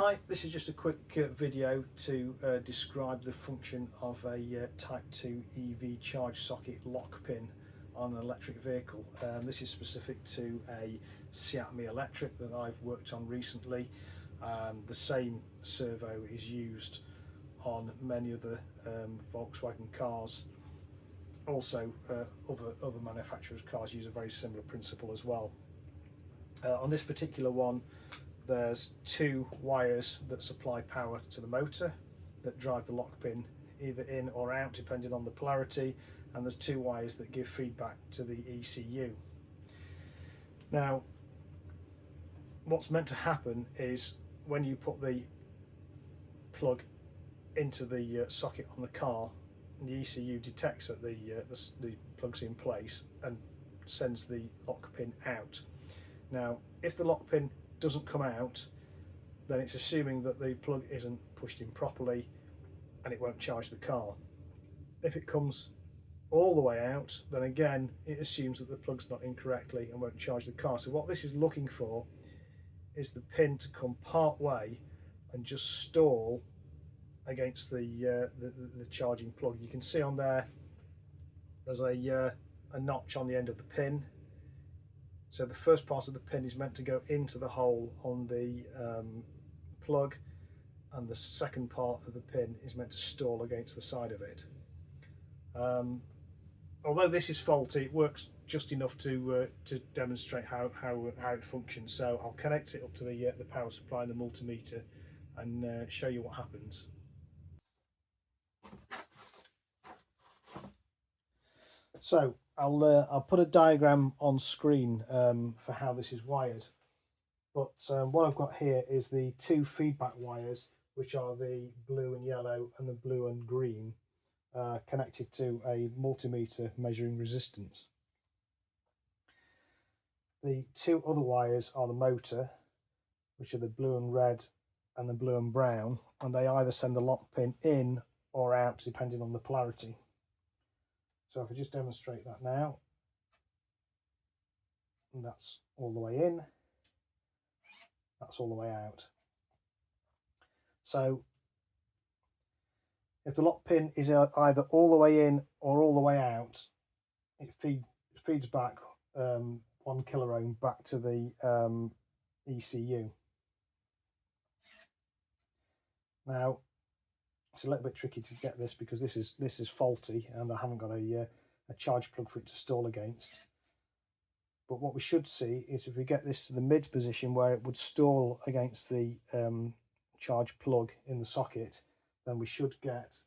Hi, this is just a quick video to describe the function of a Type 2 EV charge socket lock pin on an electric vehicle. This is specific to a Seat Mii electric that I've worked on recently. The same servo is used on many other Volkswagen cars. Also, other manufacturers' cars use a very similar principle as well. On this particular one, there's two wires that supply power to the motor that drive the lock pin either in or out depending on the polarity, and there's two wires that give feedback to the ECU. Now, what's meant to happen is when you put the plug into the socket on the car, the ECU detects that the plug's in place and sends the lock pin out. Now, if the lock pin doesn't come out, then it's assuming that the plug isn't pushed in properly and it won't charge the car. If it comes all the way out, then again it assumes that the plug's not in correctly and won't charge the car. So what this is looking for is the pin to come part way and just stall against the charging plug. You can see on there's a notch on the end of the pin. So the first part of the pin is meant to go into the hole on the plug, and the second part of the pin is meant to stall against the side of it. Although this is faulty, it works just enough to demonstrate how it functions. So I'll connect it up to the power supply and the multimeter and show you what happens. So I'll put a diagram on screen for how this is wired. But what I've got here is the two feedback wires, which are the blue and yellow and the blue and green, connected to a multimeter measuring resistance. The two other wires are the motor, which are the blue and red and the blue and brown, and they either send the lock pin in or out depending on the polarity. So if I just demonstrate that now, and that's all the way in, that's all the way out. So if the lock pin is either all the way in or all the way out, it feeds back 1 kiloohm back to the ECU. Now, it's a little bit tricky to get this because this is faulty and I haven't got a charge plug for it to stall against. But what we should see is if we get this to the mid position where it would stall against the charge plug in the socket, then we should get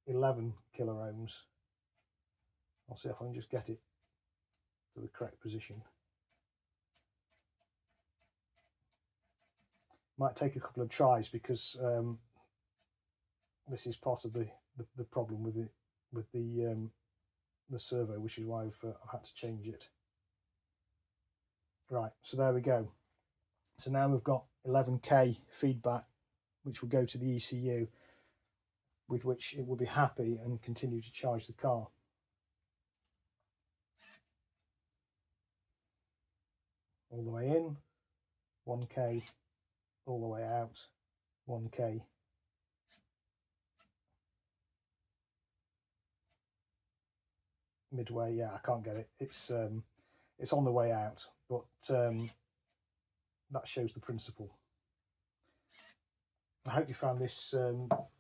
11 kiloohms. I'll see if I can just get it to the correct position. Might take a couple of tries because this is part of the problem with the servo, which is why I've had to change it. Right, so there we go. So now we've got 11k feedback, which will go to the ECU, with which it will be happy and continue to charge the car. All the way in, 1k, all the way out, 1k. Midway, yeah, I can't get it. It's on the way out, but that shows the principle. I hope you found this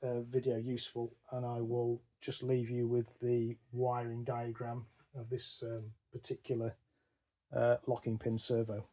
video useful, and I will just leave you with the wiring diagram of this particular locking pin servo.